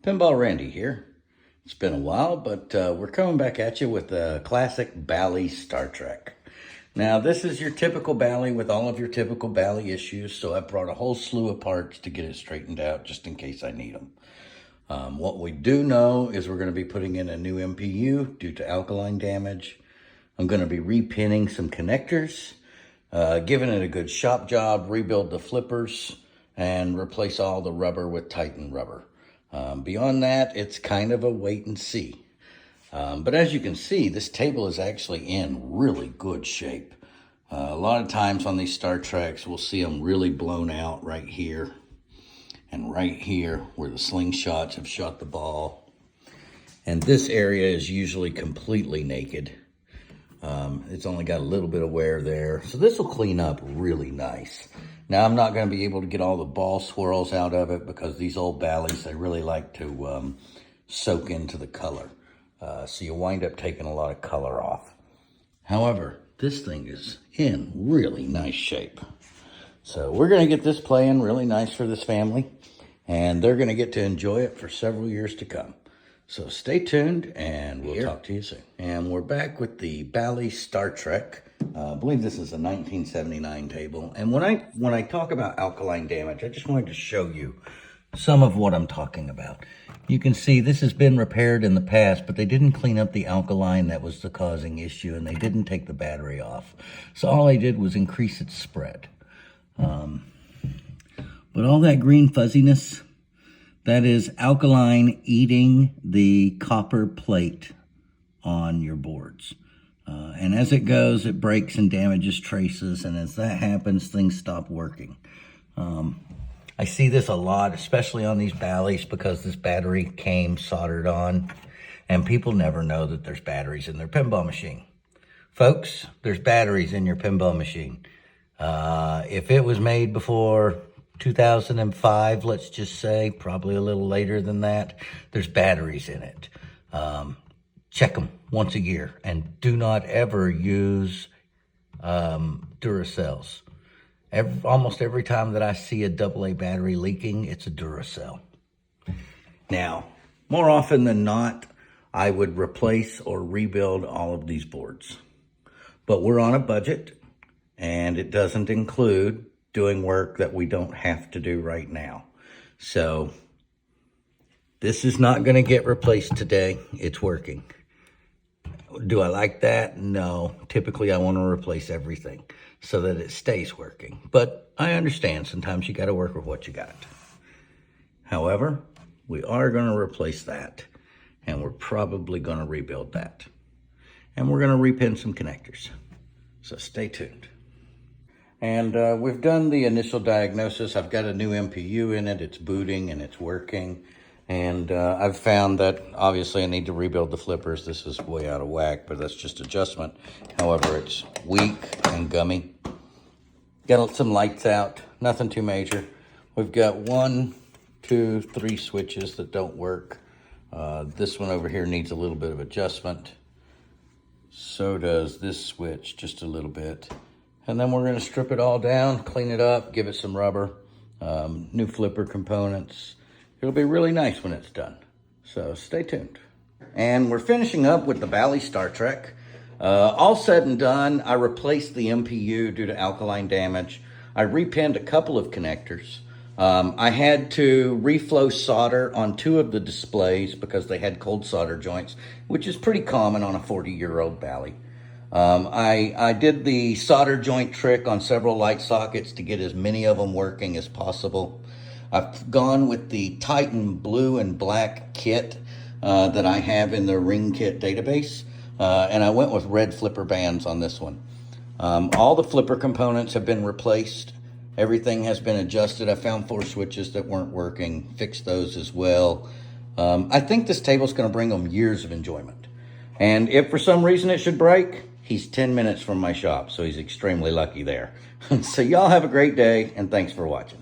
Pinball Randy here. It's been a while, but we're coming back at you with a classic Bally Star Trek. Now, this is your typical Bally with all of your typical Bally issues, so I brought a whole slew of parts to get it straightened out just in case I need them. What we do know is we're going to be putting in a new MPU due to alkaline damage. I'm going to be repinning some connectors, giving it a good shop job, rebuild the flippers, and replace all the rubber with Titan rubber. Beyond that, it's kind of a wait and see. But as you can see, this table is actually in really good shape. A lot of times on these Star Treks, we'll see them really blown out right here and right here where the slingshots have shot the ball. And this area is usually completely naked. It's only got a little bit of wear there. So this will clean up really nice. Now, I'm not going to be able to get all the ball swirls out of it because these old Ballys, they really like to soak into the color. So you wind up taking a lot of color off. However, this thing is in really nice shape. So we're going to get this playing really nice for this family, and they're going to get to enjoy it for several years to come. So stay tuned, and we'll talk to you soon. And we're back with the Bally Star Trek. I believe this is a 1979 table. And when I talk about alkaline damage, I just wanted to show you some of what I'm talking about. You can see this has been repaired in the past, but they didn't clean up the alkaline that was the causing issue, and they didn't take the battery off. So all they did was increase its spread. But all that green fuzziness, that is alkaline eating the copper plate on your boards. And as it goes, it breaks and damages traces, and as that happens, things stop working. I see this a lot, especially on these Ballys, because this battery came soldered on, and people never know that there's batteries in their pinball machine. Folks, there's batteries in your pinball machine. If it was made before 2005, let's just say, probably a little later than that, there's batteries in it. Check them once a year, and do not ever use Duracells. Almost every time that I see a AA battery leaking, it's a Duracell. Now, more often than not, I would replace or rebuild all of these boards. But we're on a budget, and it doesn't include doing work that we don't have to do right now. So this is not going to get replaced today. It's working. Do I like that? No. Typically, I want to replace everything so that it stays working. But I understand sometimes you got to work with what you got. However, we are going to replace that, and we're probably going to rebuild that. And we're going to repin some connectors. So stay tuned. And we've done the initial diagnosis. I've got a new MPU in it. It's booting and it's working. And I've found that obviously I need to rebuild the flippers. This is way out of whack, but that's just adjustment. However, it's weak and gummy. Got some lights out, nothing too major. We've got 1, 2, 3 switches that don't work. This one over here needs a little bit of adjustment. So does this switch, just a little bit. And then we're going to strip it all down, clean it up, give it some rubber, new flipper components. It'll be really nice when it's done. So stay tuned. And we're finishing up with the Bally Star Trek. All said and done, I replaced the MPU due to alkaline damage. I repinned a couple of connectors. I had to reflow solder on 2 of the displays because they had cold solder joints, which is pretty common on a 40-year-old Bally. I did the solder joint trick on several light sockets to get as many of them working as possible. I've gone with the Titan blue and black kit that I have in the ring kit database, and I went with red flipper bands on this one. All the flipper components have been replaced. Everything has been adjusted. I found 4 switches that weren't working, fixed those as well. I think this table's going to bring them years of enjoyment. And if for some reason it should break, he's 10 minutes from my shop, so he's extremely lucky there. So y'all have a great day, and thanks for watching.